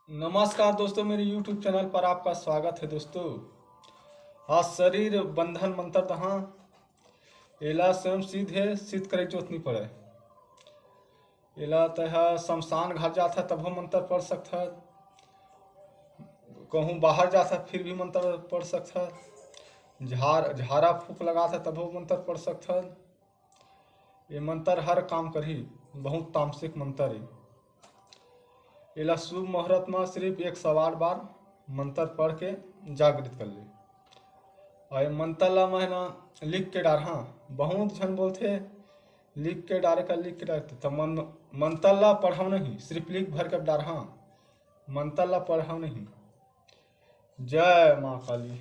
नमस्कार दोस्तों, मेरे YouTube चैनल पर आपका स्वागत है। दोस्तों, आज शरीर बंधन मंत्र दहा एला स्वयं सिद्ध है, सिद्ध करे जोत नहीं पड़े। एला तह शमशान घाट जाता तब मंत्र पढ़ सकता, कहूँ बाहर जाता फिर भी मंत्र पढ़ सकता, झारा फूक लगा था तब मंत्र पढ़ सकता। ये मंत्र हर काम करी, बहुत तामसिक मंत्र है। एला शुभ मुहूर्त में सिर्फ 108 बार मंत्र पढ़ के जागृत कर ले। और मंत्र ला मैं ना लिख के डार, हाँ बहुत जन बोलते लिख के डालते तो मंत्र ला पढ़ाओ नहीं, सिर्फ लिख भर के डार, हाँ मंत्र ला पढ़ाओ नहीं। जय माँ काली।